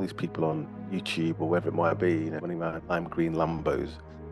these people on YouTube or wherever it might be, running around lime green Lambos.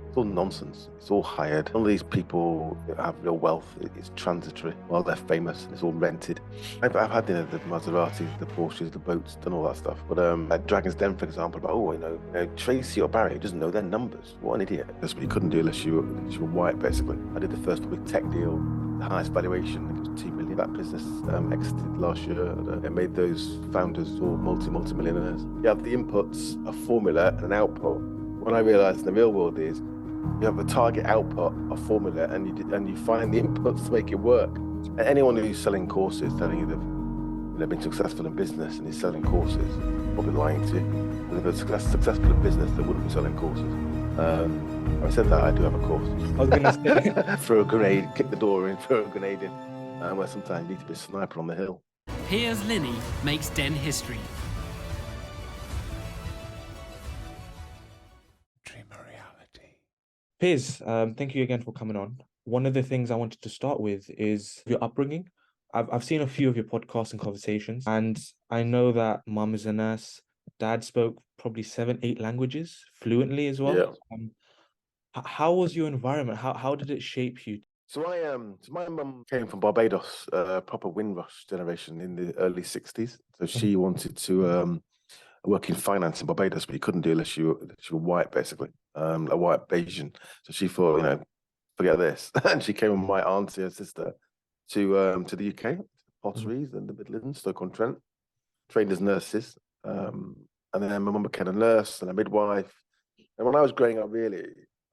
It's all nonsense. It's all hired. All these people have real wealth. It's transitory. While they're famous, it's all rented. I've had the Maseratis, the Porsches, the boats, done all that stuff. But at Dragon's Den, for example, about Tracy or Barry doesn't know their numbers. What an idiot! That's what you couldn't do unless you were white, basically. I did the first public tech deal, the highest valuation. I think it was $2 million. That business exited last year. It made those founders all multi-millionaires. You have the inputs, a formula, and an output. What I realised in the real world is you have a target output, a formula, and you find the inputs to make it work. And anyone who's selling courses telling you they've been successful in business and is selling courses, probably lying to you. If they're successful in business, they wouldn't be selling courses. I said that I do have a course. I was going to say, throw a grenade, kick the door in, throw a grenade in. Where sometimes you need to be a sniper on the hill. Piers Linney makes Den history. Piers, thank you again for coming on. One of the things I wanted to start with is your upbringing. I've seen a few of your podcasts and conversations, and I know that mum is a nurse. Dad spoke probably 7-8 languages fluently as well. Yeah. How was your environment? How did it shape you? So my mum came from Barbados, proper Windrush generation in the early 60s. So she wanted to work in finance in Barbados, but you couldn't do unless you were white, basically, a white Bayesian. So she thought, forget this. And she came with my auntie and sister to the UK, Potteries and the Midlands, Stoke-on-Trent, trained as nurses. And then my mum became a nurse and a midwife. And when I was growing up, really,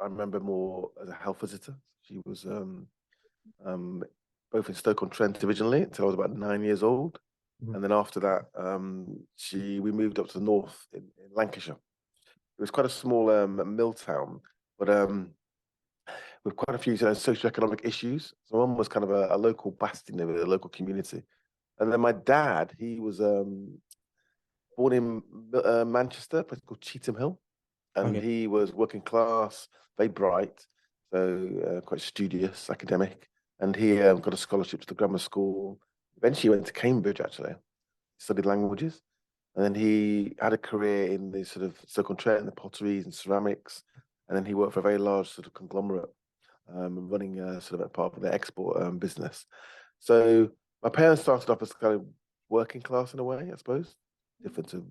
I remember more as a health visitor. She was both in Stoke-on-Trent originally until I was about 9 years old. And then after that, we moved up to the north in Lancashire. It was quite a small mill town, but with quite a few socioeconomic issues. So mum was kind of a local bastion of the local community. And then my dad, he was born in Manchester, a place called Cheetham Hill. And he was working class, very bright, so quite studious, academic. And he got a scholarship to the grammar school. Eventually went to Cambridge, actually, studied languages. And then he had a career in the sort of Stoke-on-Trent, the potteries and ceramics. And then he worked for a very large sort of conglomerate, running sort of a part of their export business. So my parents started off as kind of working class in a way, I suppose. Different to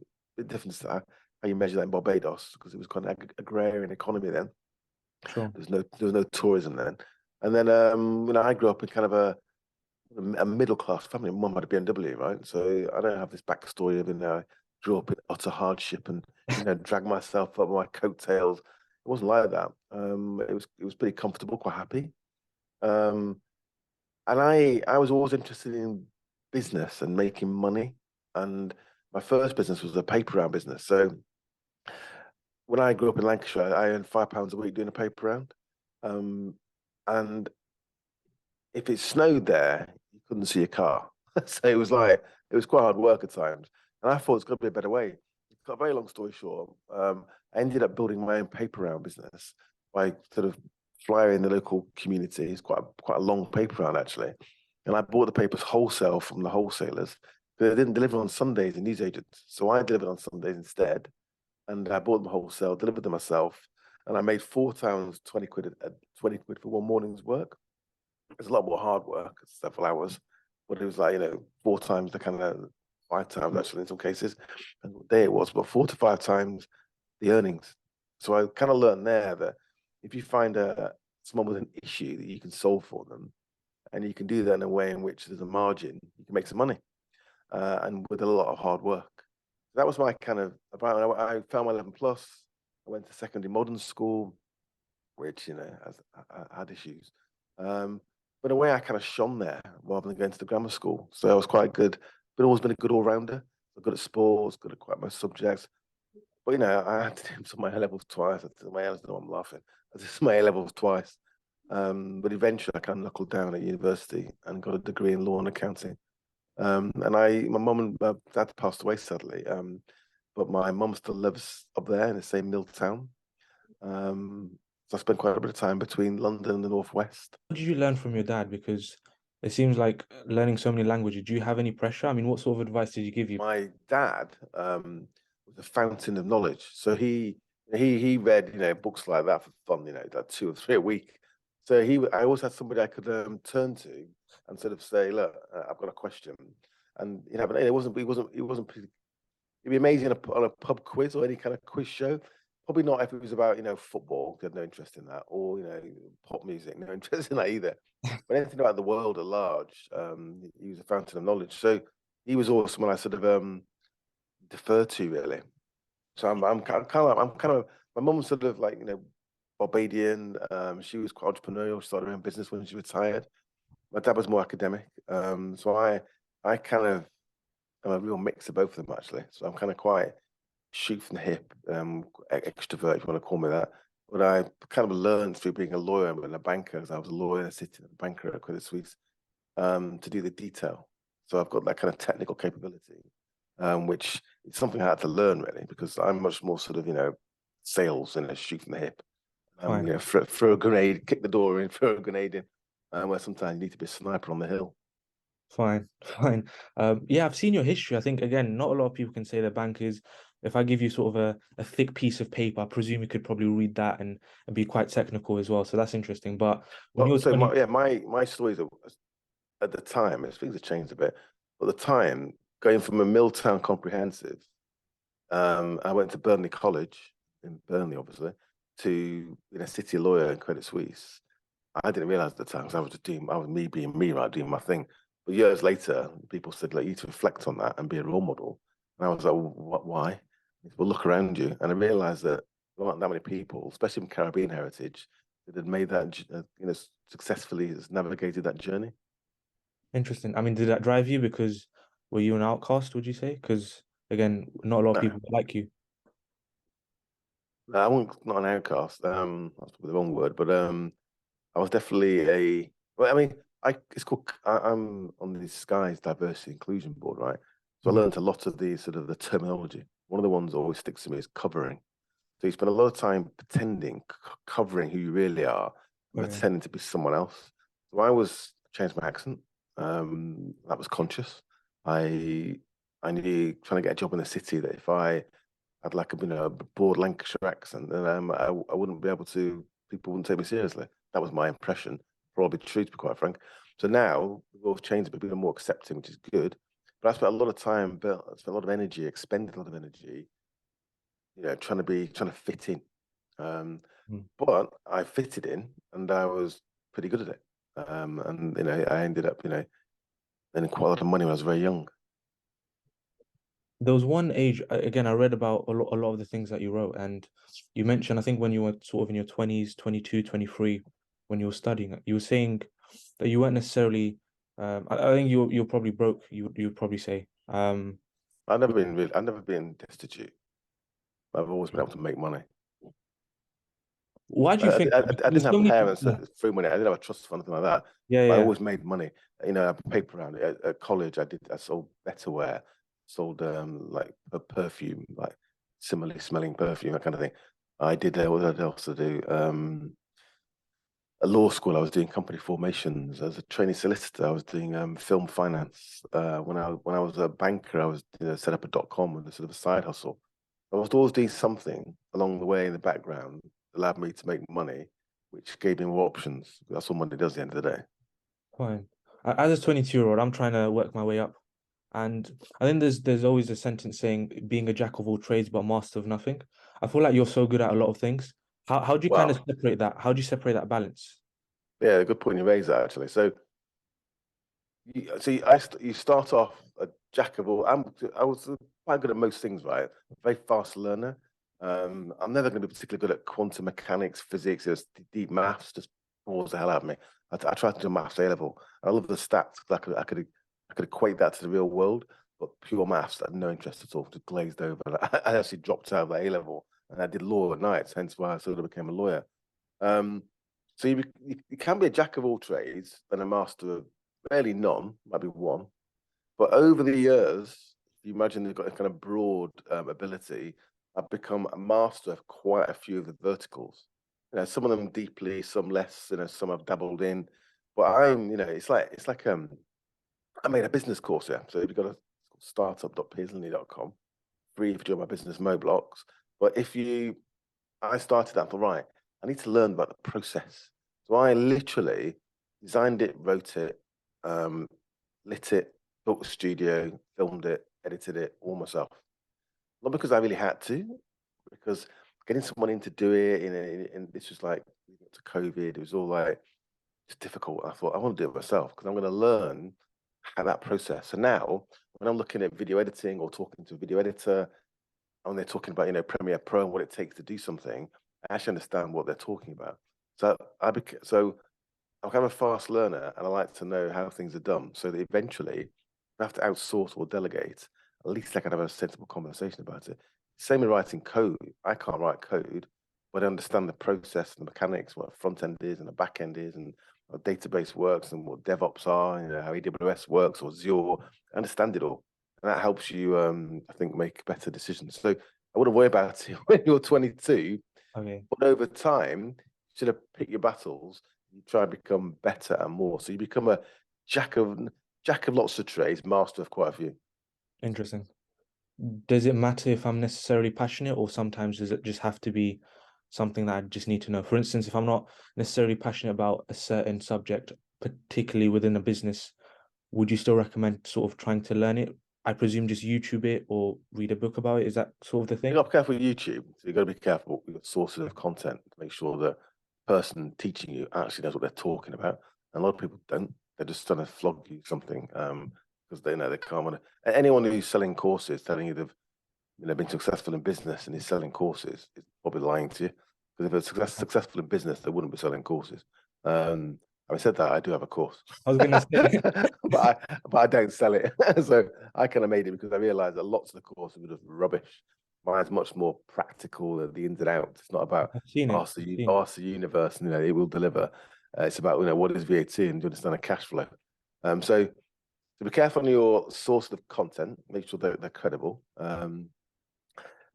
how you measure that in Barbados, because it was kind of agrarian economy then. Sure. There was no tourism then. And then I grew up in kind of a middle class family. Mum had a BMW, right? So I don't have this backstory of I grew up in utter hardship and dragged myself up my coattails. It wasn't like that. It was pretty comfortable, quite happy. And I was always interested in business and making money. And my first business was a paper round business. So when I grew up in Lancashire, I earned £5 a week doing a paper round. And if it snowed there, you couldn't see a car. So it was quite hard work at times. And I thought it's got to be a better way. To cut a very long story short, I ended up building my own paper round business by sort of flyering the local community. It's quite a long paper round, actually. And I bought the papers wholesale from the wholesalers. But they didn't deliver on Sundays in newsagents. So I delivered on Sundays instead. And I bought them wholesale, delivered them myself. And I made £4 20 quid for one morning's work. It's a lot more hard work, several hours, but it was 4 times the kind of 5 times actually in some cases. And what day it was, but 4 to 5 times the earnings. So I kind of learned there that if you find someone with an issue that you can solve for them, and you can do that in a way in which there's a margin, you can make some money, and with a lot of hard work. That was my kind of about. I found my 11 plus. I went to secondary modern school, which I had issues. But in a way, I kind of shone there rather than going to the grammar school. So I was quite good, but always been a good all-rounder. So good at sports, good at quite most subjects. But I had to do my A levels twice. I'm laughing. I did my A levels twice. But eventually, I kind of knuckled down at university and got a degree in law and accounting. And my mum and dad passed away sadly. But my mum still lives up there in the same mill town. So I spent quite a bit of time between London and the Northwest. What did you learn from your dad? Because it seems like learning so many languages. Do you have any pressure? I mean, what sort of advice did he give you? My dad was a fountain of knowledge. So he read, you know, books like that for fun, you know, like 2 or 3 a week. So I always had somebody I could turn to and sort of say, look, I've got a question. And you know, but it wasn't it'd be amazing on a pub quiz or any kind of quiz show. Probably not if it was about, you know, football, had no interest in that, or, you know, pop music, no interest in that either. But anything about the world at large, he was a fountain of knowledge. So he was always someone I sort of defer to, really. So I'm kind of my mum's sort of like, you know, Barbadian. She was quite entrepreneurial. She started her own business when she retired. My dad was more academic. So I kind of am a real mix of both of them, actually. So I'm kind of quite shoot from the hip, extrovert, if you want to call me that. But I kind of learned through being a lawyer and a banker, as I was a lawyer and a banker at Credit Suisse, to do the detail. So I've got that kind of technical capability, which is something I had to learn, really, because I'm much more sort of, you know, sales and shoot from the hip. You know, throw a grenade, kick the door in, throw a grenade in, where sometimes you need to be a sniper on the hill. Fine. Yeah, I've seen your history. I think, again, not a lot of people can say they're bankers. If I give you sort of a thick piece of paper, I presume you could probably read that and be quite technical as well. So that's interesting. But when Well, you're so 20, my stories at the time, as things have changed a bit, but at the time, going from a Milltown comprehensive, I went to Burnley College in Burnley, obviously, to, you know, city lawyer in Credit Suisse. I didn't realize at the time, because I was me being me, right, doing my thing. But years later, people said, like, you need to reflect on that and be a role model. And I was like, well, why? Well, look around you. And I realized that there aren't that many people, especially from Caribbean heritage, that had made that, you know, successfully, has navigated that journey. interesting. I mean, did that drive you? Because were you an outcast, would you say? Because, again, not a lot of No, people like you. no, I won't, not an outcast. That's probably the wrong word, but I was definitely a. Well, I mean, it's called. I'm on the Skies Diversity Inclusion Board, right? So I Mhm. learned a lot of the terminology. One of the ones that always sticks to me is covering. So you spend a lot of time pretending, covering who you really are, and Okay. pretending to be someone else. So I changed my accent. That was conscious. I I knew trying to get a job in the city that if I had like a, you know, a broad Lancashire accent, then I wouldn't be able to. People wouldn't take me seriously. That was my impression. Probably true, to be quite frank. So now the world's changed, but people are more accepting, which is good. But I spent a lot of time, I spent a lot of energy, expended a lot of energy, you know, trying to fit in. Um, Mm. but I fitted in, and I was pretty good at it. And you know, I ended up, you know, earning quite a lot of money when I was very young. There was one age, again, I read about a lot of the things that you wrote, and you mentioned, I think when you were sort of in your 20s, 22, 23, when you were studying, you were saying that you weren't necessarily, I think you're probably broke, you'd probably say. I've never been destitute. I've always been able to make money. Why do you think that? I There's didn't so have many parents people. that threw money. I didn't have a trust fund, anything like that. Yeah, But I yeah. always made money. You know, I put paper around it. At college, I sold Betterware, sold like a perfume, like similarly smelling perfume, that kind of thing. I did what did I also do? At law school, I was doing company formations. As a trainee solicitor, I was doing film finance. When I was a banker, I was, you know, set up a .com and a sort of a side hustle. I was always doing something along the way in the background that allowed me to make money, which gave me more options. That's what money does at the end of the day. Fine. As a 22-year-old, I'm trying to work my way up. And I think there's always a sentence saying being a jack of all trades but master of nothing. I feel like you're so good at a lot of things. How do you kind of Wow. separate that? How do you separate that balance? Yeah, good point you raised that actually. So you start off a jack of all. I was quite good at most things, right? Very fast learner. I'm never going to be particularly good at quantum mechanics, physics. It was deep maths, just bores the hell out of me. I tried to do maths A level. I love the stats. I could equate that to the real world, but pure maths, I had no interest at all. Just glazed over. I actually dropped out of the A level, and I did law at night. Hence why I sort of became a lawyer. Um, so you can be a jack of all trades and a master of barely none, might be one. But over the years, if you imagine they've got a kind of broad ability, I've become a master of quite a few of the verticals. You know, some of them deeply, some less. You know, some I've dabbled in. But you know, it's like I made a business course here. So if you've got a startup.pierslinney.com, free for doing my business Mo blocks. But I started that for right. I need to learn about the process. So I literally designed it, wrote it, lit it, built a studio, filmed it, edited it all myself. Not because I really had to, because getting someone in to do it, and this was like to COVID, it was all like it's difficult. I thought I want to do it myself because I'm going to learn how that process. So now, when I'm looking at video editing or talking to a video editor, and they're talking about Premiere Pro and what it takes to do something, I actually understand what they're talking about. So I'm kind of a fast learner, and I like to know how things are done, so that eventually, if I have to outsource or delegate, at least I can have a sensible conversation about it. Same with writing code. I can't write code, but I understand the process and the mechanics, what a front end is and a back end is, and how a database works and what DevOps are, how AWS works or Azure. I understand it all, and that helps you, I think, make better decisions. So I wouldn't worry about it when you're 22. Okay. But over time, you should have picked your battles. You try and become better and more. So you become a jack of lots of trades, master of quite a few. Interesting. Does it matter if I'm necessarily passionate, or sometimes does it just have to be something that I just need to know? For instance, if I'm not necessarily passionate about a certain subject, particularly within a business, would you still recommend sort of trying to learn it? I presume just YouTube it or read a book about it. Is that sort of the You thing? got to be careful with YouTube. So you've got to be careful with your sources of content to make sure that the person teaching you actually knows what they're talking about. And a lot of people don't. They're just trying to flog you something because they know they can't want to. Anyone who's selling courses telling you they've been successful in business and is selling courses is probably lying to you. Because if they're successful in business, they wouldn't be selling courses. Having said that, I do have a course, I was gonna say, but I don't sell it. So I kind of made it because I realized that lots of the courses were just rubbish. Mine's much more practical, the ins and outs. It's not about I've seen it. ask the universe, and it will deliver. It's about what is VAT and do you understand a cash flow. So be careful on your source of content. Make sure they're credible. But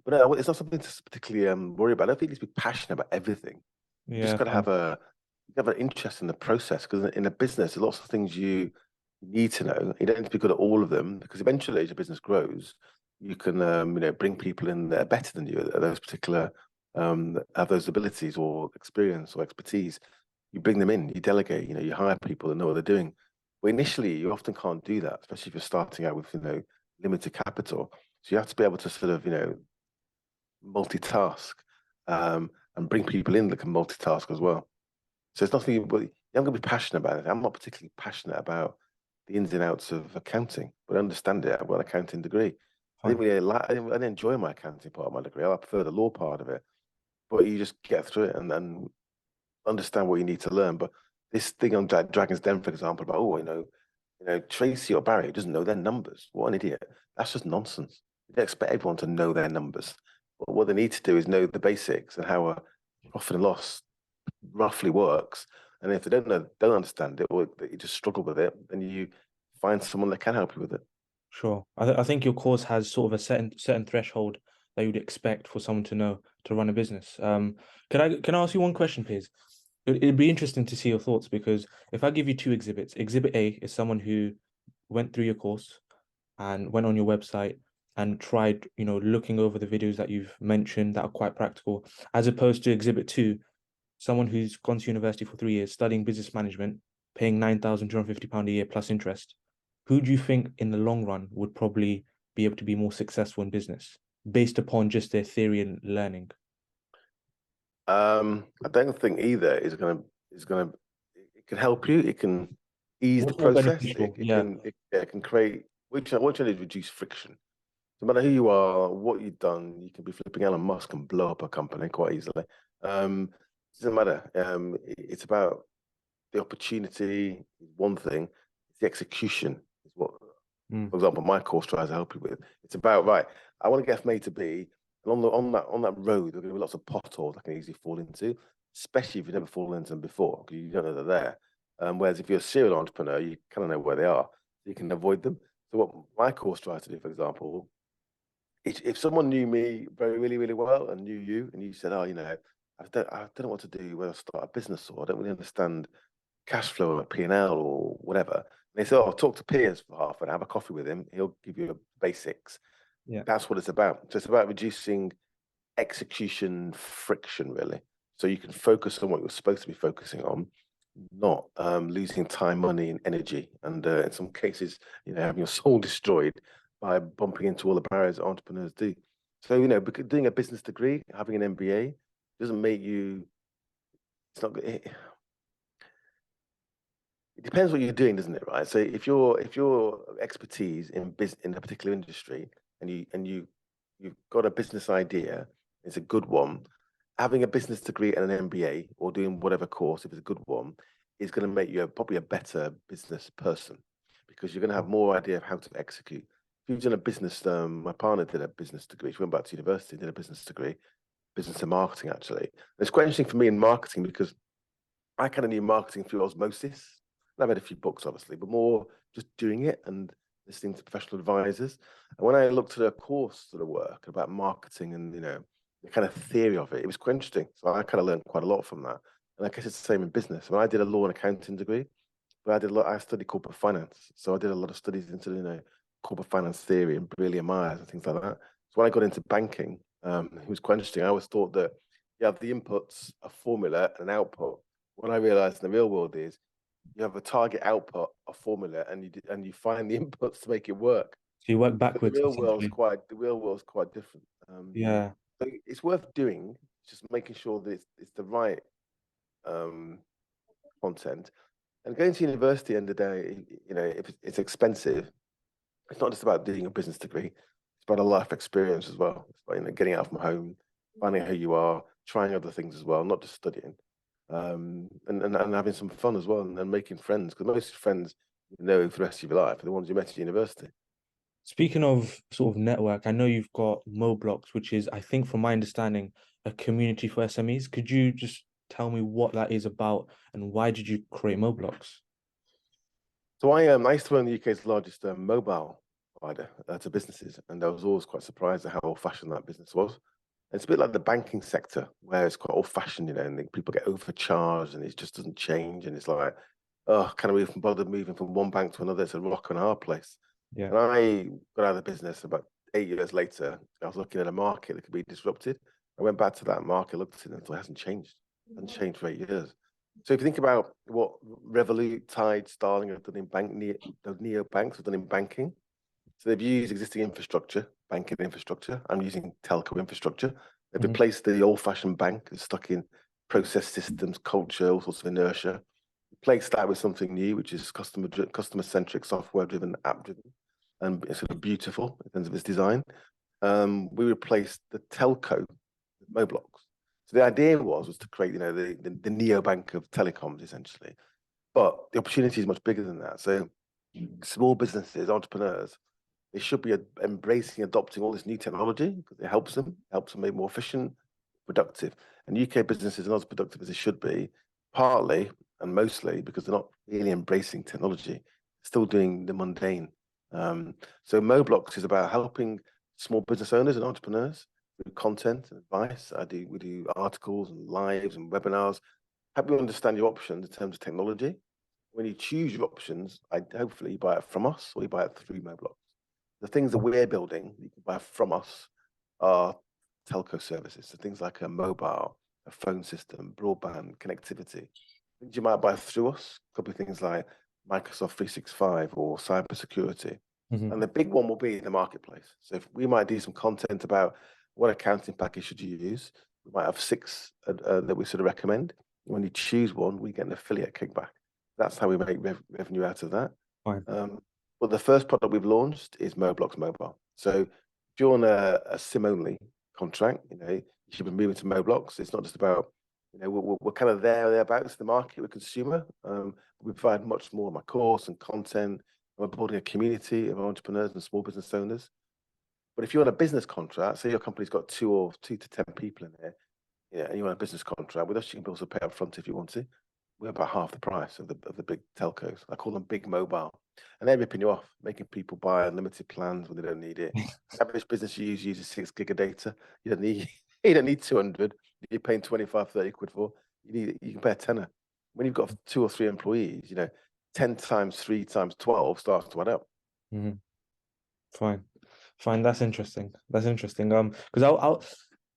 no, it's not something to particularly worry about. I don't think you need to be passionate about everything. You just Yeah, got to have an interest in the process, because in a business, there's lots of things you need to know. You don't need to be good at all of them, because eventually, as your business grows, you can bring people in that are better than you at those particular have those abilities or experience or expertise. You bring them in, you delegate, you hire people that know what they're doing. But initially, you often can't do that, especially if you're starting out with limited capital. So you have to be able to sort of multitask and bring people in that can multitask as well. So it's nothing, but I'm going to be passionate about it. I'm not particularly passionate about the ins and outs of accounting, but I understand it. I've got an accounting degree. fine. I didn't enjoy my accounting part of my degree. I prefer the law part of it, but you just get through it and understand what you need to learn. But this thing on Dragon's Den, for example, about Tracy or Barry doesn't know their numbers. What an idiot! That's just nonsense. You don't expect everyone to know their numbers. But what they need to do is know the basics and how a profit and loss roughly works. And if they don't understand it, or you just struggle with it, then you find someone that can help you with it. Sure. I think your course has sort of a certain threshold that you'd expect for someone to know to run a business. Can I ask you one question, please? It'd be interesting to see your thoughts, because if I give you two exhibits, exhibit A is someone who went through your course and went on your website and tried, looking over the videos that you've mentioned that are quite practical, as opposed to exhibit 2, someone who's gone to university for 3 years studying business management, paying £9,250 a year plus interest. Who do you think in the long run would probably be able to be more successful in business based upon just their theory and learning? I don't think either is gonna. It can help you. It can ease the What's more process. beneficial? It can create. What you want to do is reduce friction. No matter who you are, what you've done, you can be flipping Elon Musk and blow up a company quite easily. It doesn't matter. It's about the opportunity is one thing. It's the execution is what, Mm. for example, my course tries to help you with. It's about, right, I want to get from A to B, and on that road, there are going to be lots of potholes I can easily fall into, especially if you've never fallen into them before, because you don't know they're there. Whereas if you're a serial entrepreneur, you kind of know where they are, so you can avoid them. So what my course tries to do, for example, if someone knew me very really really well and knew you, and you said, oh, I don't know what to do, whether to start a business, or I don't really understand cash flow or P&L or whatever. And they say, oh, talk to Piers for half an hour, have a coffee with him. He'll give you the basics. Yeah. That's what it's about. So it's about reducing execution friction, really. So you can focus on what you're supposed to be focusing on, not losing time, money, and energy, and in some cases, having your soul destroyed by bumping into all the barriers that entrepreneurs do. So, doing a business degree, having an MBA, doesn't make you. It's not. It depends what you're doing, doesn't it? Right. So if your expertise in a particular industry, and you've got a business idea, it's a good one. Having a business degree and an MBA, or doing whatever course, if it's a good one, is going to make you probably a better business person, because you're going to have more idea of how to execute. If you've done a business, my partner did a business degree. She went back to university, did a business degree, business and marketing, actually. And it's quite interesting for me in marketing, because I kind of knew marketing through osmosis. And I've read a few books, obviously, but more just doing it and listening to professional advisors. And when I looked at a course sort of work about marketing and, the kind of theory of it, it was quite interesting. So I kind of learned quite a lot from that. And I guess it's the same in business. When I did a law and accounting degree, but I studied corporate finance. So I did a lot of studies into, corporate finance theory and Brilliant Myers and things like that. So when I got into banking, it was quite interesting. I always thought that you have the inputs, a formula, and an output. What I realized in the real world is you have a target output, a formula, and you find the inputs to make it work. So you work But backwards. the real world's quite different. Yeah. So it's worth doing, just making sure that it's the right content. And going to university end of the day, if it's expensive, it's not just about doing a business degree. It's about a life experience as well. It's about getting out from home, finding who you are, trying other things as well, not just studying, and having some fun as well, and making friends. Because most friends you know for the rest of your life are the ones you met at university. Speaking of sort of network, I know you've got MoBlocks, which is, I think, from my understanding, a community for SMEs. Could you just tell me what that is about, and why did you create MoBlocks? So I used to own the UK's largest mobile provider to businesses, and I was always quite surprised at how old-fashioned that business was. It's a bit like the banking sector, where it's quite old-fashioned, and people get overcharged, and it just doesn't change, and it's like, oh, can I bother moving from one bank to another? It's a rock and a hard place. Yeah. And I got out of the business about 8 years later. I was looking at a market that could be disrupted. I went back to that market, looked at it, and thought it hasn't changed. It hasn't changed for 8 years. So if you think about what Revolut, Tide, Starling have done in those neo banks have done in banking, so they've used existing infrastructure, banking infrastructure. I'm using telco infrastructure. They've replaced the old-fashioned bank, it's stuck in process systems, culture, all sorts of inertia. Replaced that with something new, which is customer-centric, software-driven, app-driven, and it's sort of beautiful in terms of its design. We replaced the telco with MoBlocks. So the idea was to create, the neobank of telecoms, essentially. But the opportunity is much bigger than that. So small businesses, entrepreneurs, they should be embracing, adopting all this new technology, because it helps them make more efficient, productive. And UK businesses are not as productive as they should be, partly and mostly because they're not really embracing technology, still doing the mundane. So MoBlocks is about helping small business owners and entrepreneurs with content and advice. We do articles and lives and webinars, help you understand your options in terms of technology. When you choose your options, hopefully you buy it from us or you buy it through MoBlocks. The things that we're building that you can buy from us are telco services. So things like a mobile, a phone system, broadband, connectivity. Things you might buy through us, a couple of things like Microsoft 365 or cybersecurity. And the big one will be the marketplace. So if we might do some content about what accounting package should you use, we might have 6 that we sort of recommend. When you choose one, we get an affiliate kickback. That's how we make revenue out of that. Fine. But the first product we've launched is MoBlocks Mobile. So if you're on a SIM-only contract, you should be moving to MoBlocks. It's not just about, we're kind of thereabouts in the market with consumer. We provide much more of my course and content. We're building a community of entrepreneurs and small business owners. But if you're on a business contract, say your company's got 2 to 10 people in there, and you're on a business contract with us, you can also pay up front if you want to. We're about half the price of the big telcos. I call them big mobile. And they're ripping you off, making people buy unlimited plans when they don't need it. The average business uses 6 gig of data. You don't need 200. You're paying 25, 30 quid for. You can pay a tenner. When you've got 2 or 3 employees, 10 times 3 times 12 starts to add up. Fine. Fine, that's interesting. That's interesting. Because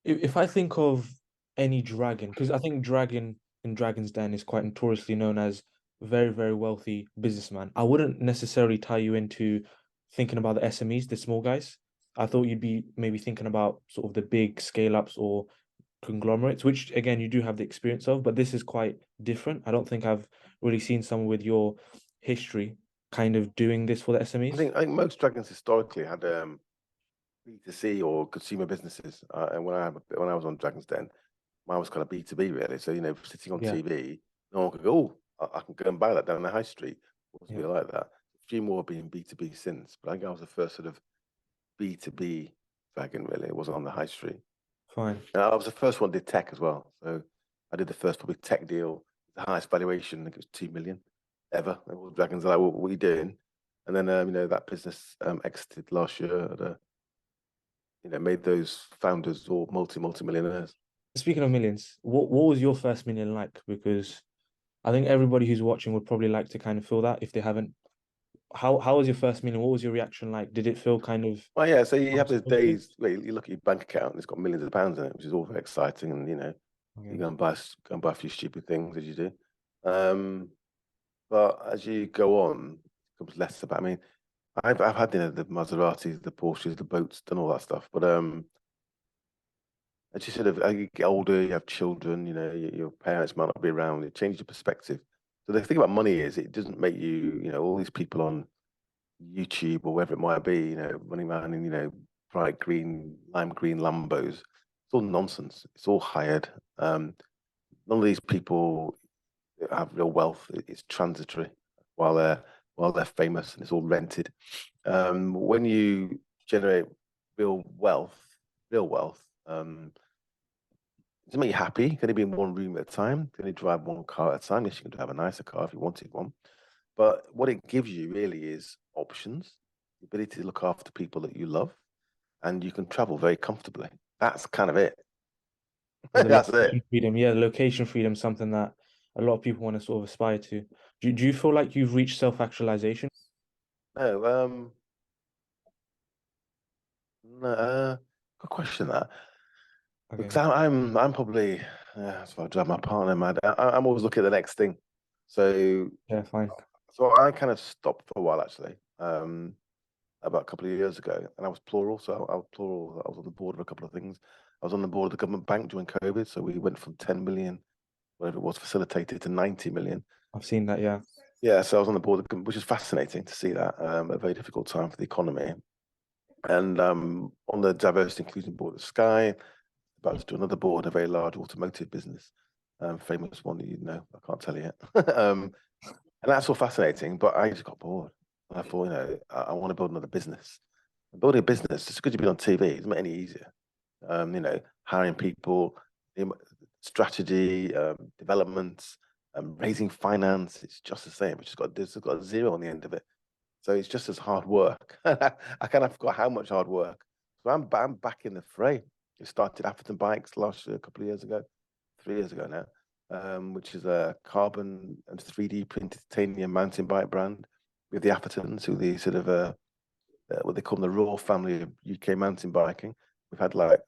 if I think of any dragon, because I think dragon in Dragon's Den is quite notoriously known as very, very wealthy businessman. I wouldn't necessarily tie you into thinking about the SMEs, the small guys. I thought you'd be maybe thinking about sort of the big scale ups or conglomerates, which again you do have the experience of, but this is quite different. I don't think I've really seen someone with your history kind of doing this for the I SMEs. think most dragons historically had B2C or consumer businesses. And when I was on Dragon's Den, mine was kind of B2B really. So sitting on Yeah, TV, no one could go, oh, I can go and buy that down the high street. It wasn't yeah, really like that. A few more being B2B since, but I think I was the first sort of B2B dragon really. It wasn't on the high street. fine. And I was the first one did tech as well. So I did the first probably tech deal, the highest valuation. I think it was 2 million ever. And all the dragons are like, what are you doing? And then that business exited last year at made those founders all multi-millionaires. Speaking of millions, what was your first million like? Because I think everybody who's watching would probably like to kind of feel that if they haven't. How was your first million? What was your reaction like? Did it feel kind of Well, yeah, so you have those unexpected? days where you look at your bank account and it's got millions of pounds in it, which is all very exciting. And you Okay. go and buy a few stupid things as you do. But as you go on, it becomes less about. I mean, I've had the Maseratis, the Porsches, the boats, done all that stuff. But as you as you get older, you have children. Your parents might not be around. It changes your perspective. So the thing about money is it doesn't make you. All these people on YouTube or wherever it might be. Money man in bright green, lime green Lambos. It's all nonsense. It's all hired. None of these people have real wealth. It's transitory while they're famous and it's all rented. When you generate real wealth, does it make you happy? Can you be in one room at a time? Can you drive one car at a time? Yes, you can drive a nicer car if you wanted one. But what it gives you really is options, the ability to look after people that you love, and you can travel very comfortably. That's kind of it. And the That's it. location freedom, yeah, location freedom, is something that a lot of people want to sort of aspire to. Do you feel like you've reached self-actualization? No, no, good question that. Okay, Because I'm probably that's why I drive my partner mad. I'm always looking at the next thing. So yeah, fine. I kind of stopped for a while actually. About a couple of years ago, and I was plural. So I was plural. I was on the board of a couple of things. I was on the board of the government bank during COVID. So we went from 10 million, whatever it was, facilitated to 90 million. I've seen that, yeah. Yeah, so I was on the board, which is fascinating to see that. A very difficult time for the economy. And on the diversity inclusion board of Sky, about to do another board, a very large automotive business, famous one that I can't tell you yet. And that's all fascinating, but I just got bored. And I thought, I want to build another business. Building a business, just because you've been on TV, it doesn't make it any easier. Hiring people, strategy, development, raising finance, it's just the same. It's got a zero on the end of it. So it's just as hard work. I kind of forgot how much hard work. So I'm back in the fray. It started Atherton Bikes last year, a couple of years ago, 3 years ago now, which is a carbon and 3D printed titanium mountain bike brand with the Athertons, who the sort of what they call them, the royal family of UK mountain biking. We've had like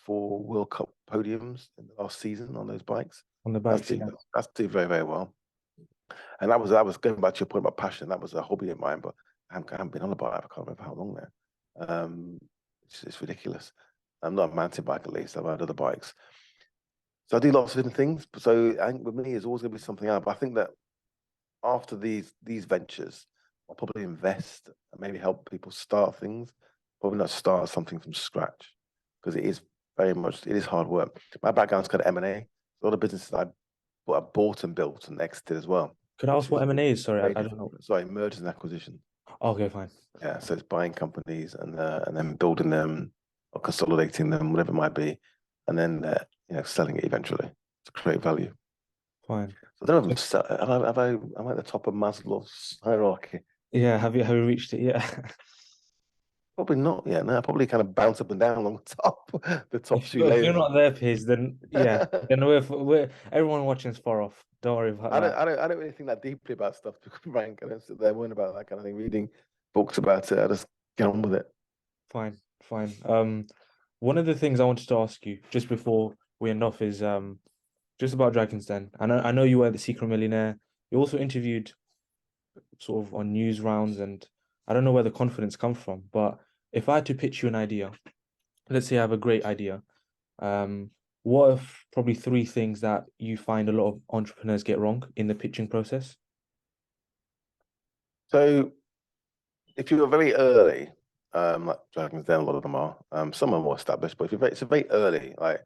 4 World Cup podiums in the last season on those bikes. On the bikes, yeah. That's doing very, very well. And that was going back to your point about passion. That was a hobby of mine, but I haven't been on a bike. I can't remember how long now. It's ridiculous. I'm not a mountain bike, at least. I've had other bikes. So I do lots of different things. So I think with me, it's always going to be something else. But I think that after these ventures, I'll probably invest and maybe help people start things. Probably not start something from scratch because it is hard work. My background's kind of M&A. A lot of businesses I bought and built and exited as well. Could I ask what M&A is? Sorry, I don't know. Sorry, mergers and acquisitions. Okay, fine. Yeah, so it's buying companies and then building them or consolidating them, whatever it might be, and then selling it eventually to create value. Fine. So I don't know if I'm at the top of Maslow's hierarchy. Yeah, have you reached it? Yeah. Probably not yet. No, I probably kind of bounce up and down along the top, the top If 2 you're layers. not there, Piers, then yeah, then we're everyone watching is far off. Don't worry about that. I don't really think that deeply about stuff, to be frank. I don't sit there worrying about that kind of thing, reading books about it. I just get on with it. Fine, fine. One of the things I wanted to ask you just before we end off is just about Dragon's Den. I know you were the Secret Millionaire. You also interviewed sort of on news rounds, and I don't know where the confidence comes from, but if I had to pitch you an idea, let's say I have a great idea, what are probably three things that you find a lot of entrepreneurs get wrong in the pitching process? So if you were very early, like Dragon's Den, a lot of them are. Some are more established, but if it's a very early, like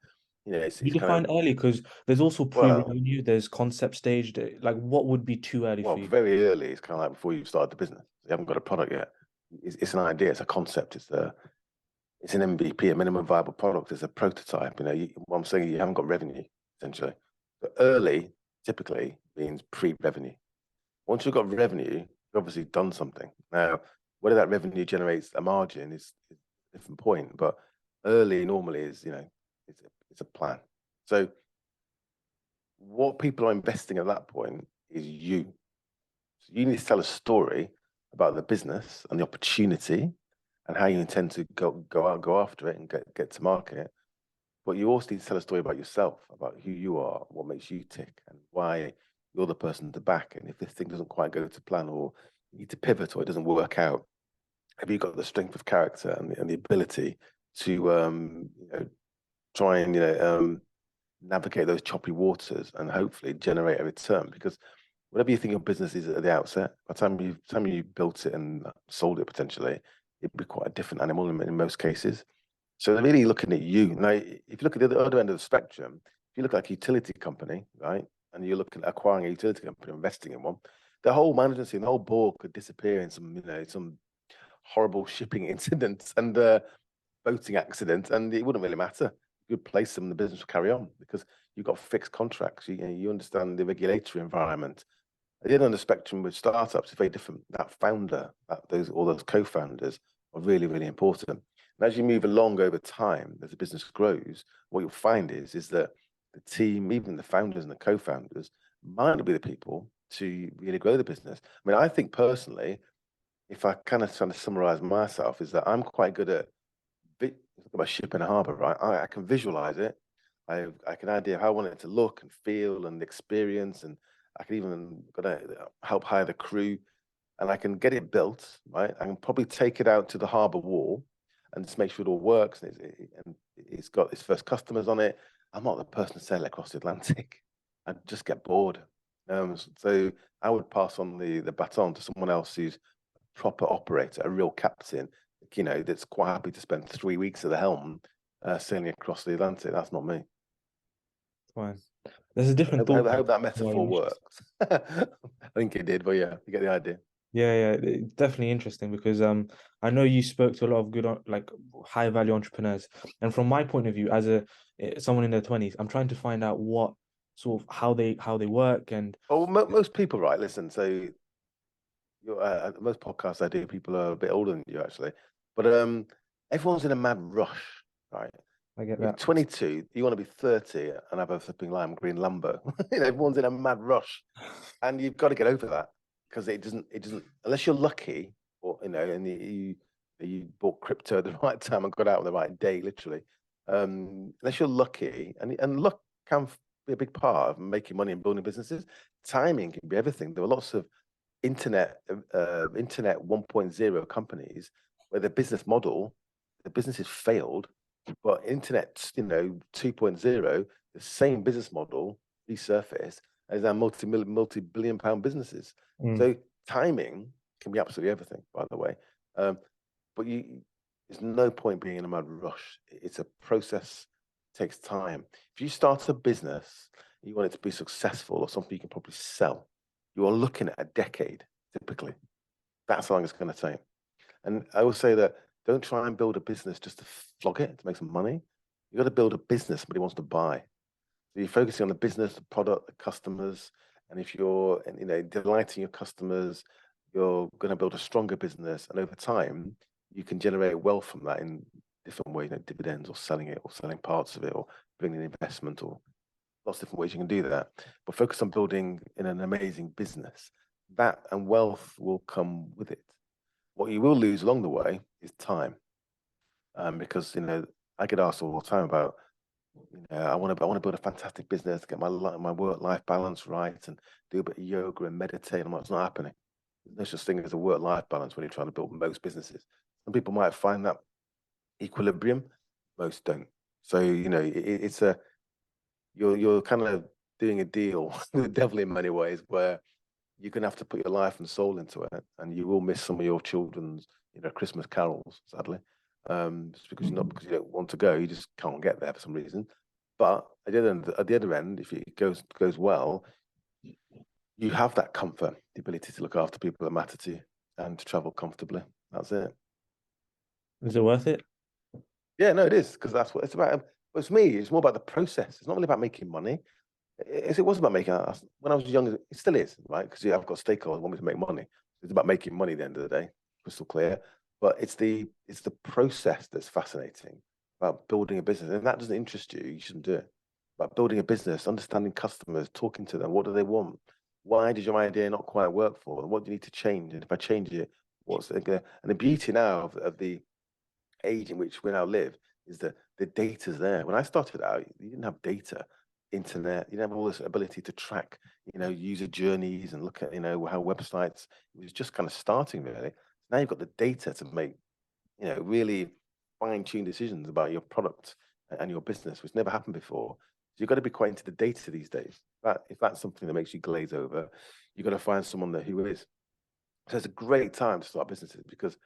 it's You kind define of early because there's also well, pre-revenue, there's concept stage. Like, what would be too early for you? very early. It's kind of like before you've started the business. You haven't got a product yet. It's an idea. It's a concept. It's an MVP, a minimum viable product. It's a prototype. What I'm saying, you haven't got revenue essentially. But early typically means pre-revenue. Once you've got revenue, you've obviously done something. Now, whether that revenue generates a margin is a different point. But early normally is it's a plan. So what people are investing at that point is you. So you need to tell a story about the business and the opportunity and how you intend to go after it and get to market. But you also need to tell a story about yourself, about who you are, what makes you tick, and why you're the person to back. And if this thing doesn't quite go to plan, or you need to pivot, or it doesn't work out, have you got the strength of character and the ability to try and navigate those choppy waters and hopefully generate a return? Because whatever you think your business is at the outset, by the time you built it and sold it potentially, it'd be quite a different animal in most cases. So they're really looking at you. Now, if you look at the other end of the spectrum, if you look like a utility company, right, and you're looking at acquiring a utility company, investing in one, the whole management team, the whole board could disappear in some horrible shipping incidents and boating accident, and it wouldn't really matter. You could place them, the business will carry on because you've got fixed contracts. You understand the regulatory environment. At the other end of the spectrum with startups, it's very different. That founder, all those co-founders are really, really important. And as you move along over time, as the business grows, what you'll find is that the team, even the founders and the co-founders, might be the people to really grow the business. I mean, I think personally, if I kind of try to summarize myself, is that I'm quite good at about ship in a harbor, right? I can visualize it. I can idea how I want it to look and feel and experience, and I can even help hire the crew, and I can get it built, right? I can probably take it out to the harbor wall and just make sure it all works, and it's got its first customers on it. I'm not the person to sail across the Atlantic. I'd just get bored. So I would pass on the baton to someone else who's a proper operator, a real captain, that's quite happy to spend 3 weeks at the helm sailing across the Atlantic. That's not me. Fine. There's a different I thought. hope that metaphor works. I think it did, but yeah, you get the idea. Yeah, it's definitely interesting because I know you spoke to a lot of good like high value entrepreneurs, and from my point of view as someone in their 20s, I'm trying to find out what sort of how they work and. Well, most people, right? Listen, so most podcasts I do, people are a bit older than you actually, but everyone's in a mad rush, right? I get You're that. 22, you want to be 30 and have a flipping lime green Lambo. Everyone's in a mad rush, and you've got to get over that because it doesn't unless you're lucky, or and you bought crypto at the right time and got out on the right day, literally. Unless you're lucky, and luck can be a big part of making money and building businesses. Timing can be everything. There are lots of internet 1.0 companies where the business has failed, but internet 2.0, the same business model resurfaced as our multi-billion pound businesses. So timing can be absolutely everything, by the way. But there's no point being in a mad rush. It's a process, it takes time. If you start a business, you want it to be successful or something you can probably sell, you are looking at a decade, typically. That's how long it's going to take. And I will say that don't try and build a business just to flog it, to make some money. You've got to build a business somebody wants to buy. So you're focusing on the business, the product, the customers. And if you're delighting your customers, you're going to build a stronger business. And over time, you can generate wealth from that in different ways, dividends or selling it or selling parts of it or bringing in investment or lots of different ways you can do that. But focus on building in an amazing business. That and wealth will come with it. What you will lose along the way is time. because I get asked all the time about, I want to build a fantastic business, get my work-life balance right, and do a bit of yoga and meditate. I'm like, it's not happening. There's no such thing as a work-life balance when you're trying to build most businesses. Some people might find that equilibrium, most don't. So it's you're kind of doing a deal with the devil in many ways, where you're gonna have to put your life and soul into it, and you will miss some of your children's Christmas carols, sadly, just because you don't want to go, you just can't get there for some reason. But at the other end, if it goes well, you have that comfort, the ability to look after people that matter to you, and to travel comfortably. That's it. Is it worth it? Yeah, no, it is, because that's what it's about. But it's me. It's more about the process. It's not really about making money. It was about making. When I was younger, it still is, right? Because I've got stakeholders who want me to make money. It's about making money at the end of the day, crystal clear. But it's the process that's fascinating about building a business. And if that doesn't interest you, you shouldn't do it. About building a business, understanding customers, talking to them. What do they want? Why did your idea not quite work for them? What do you need to change? And if I change it, what's it gonna? And the beauty now of the age in which we now live is that the data's there. When I started out, you didn't have data, internet, you didn't have all this ability to track, user journeys and look at, how websites, it was just kind of starting really. Now you've got the data to make, really fine-tuned decisions about your product and your business, which never happened before. So you've got to be quite into the data these days. If that's something that makes you glaze over, you've got to find someone who is. So it's a great time to start businesses, because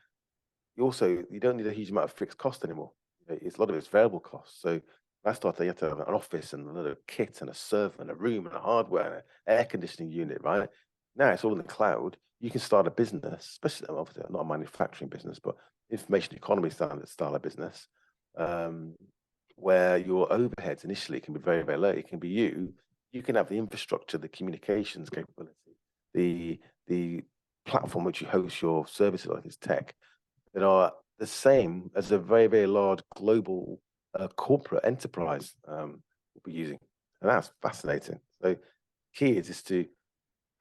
you don't need a huge amount of fixed cost anymore. It's a lot of it's variable costs. So when I started, you had to have an office and another kit and a server and a room and a hardware and an air conditioning unit, right? Now it's all in the cloud. You can start a business, especially obviously not a manufacturing business, but information economy style of business, where your overheads initially can be very, very low. It can be you can have the infrastructure, the communications capability, the platform which you host your services like it's tech, that are the same as a very, very large global corporate enterprise will be using. And that's fascinating. So key is just to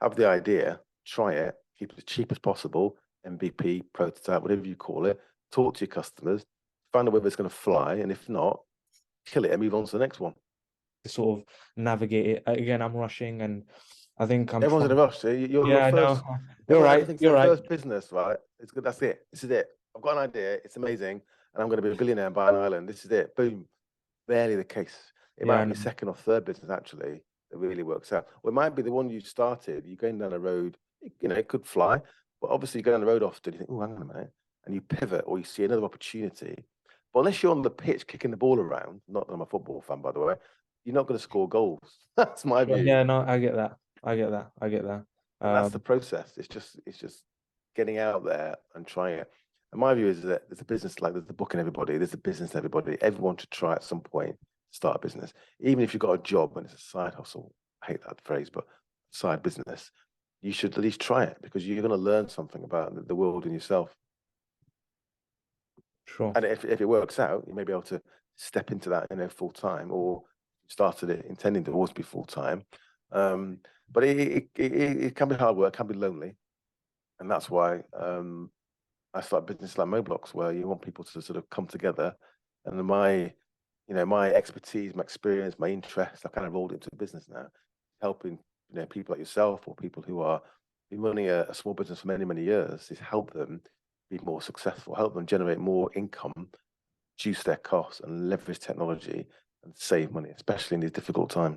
have the idea, try it, keep it as cheap as possible, MVP, prototype, whatever you call it, talk to your customers, find out whether it's going to fly, and if not, kill it and move on to the next one. To sort of navigate it. Again, I'm rushing, and I think Everyone's in a rush. So your yeah, first, I know. You're right. You're right. first business, right? It's good. That's it. This is it. I've got an idea. It's amazing, and I'm going to be a billionaire and buy an island. This is it. Boom. Rarely the case. It might be your second or third business actually that really works out. Or it might be the one you started. You're going down a road. It could fly, but obviously you go down the road often. You think, oh, hang on a minute, and you pivot or you see another opportunity. But unless you're on the pitch kicking the ball around, not that I'm a football fan, by the way, you're not going to score goals. That's my view. Yeah, no, I get that. And that's the process. It's just getting out there and trying it. And my view is that there's a business, like there's the book in everybody, there's a business in everybody. Everyone should try at some point to start a business. Even if you've got a job and it's a side hustle, I hate that phrase, but side business, you should at least try it, because you're going to learn something about the world and yourself. Sure. And if it works out, you may be able to step into that, full time, or started it intending to always be full time. But it can be hard work, can be lonely, and that's why I started business like Moblox, where you want people to sort of come together. And my expertise, my experience, my interests, I've kind of rolled into a business now, helping people like yourself or people who are been running a small business for many, many years, is help them be more successful, help them generate more income, reduce their costs, and leverage technology and save money, especially in these difficult times.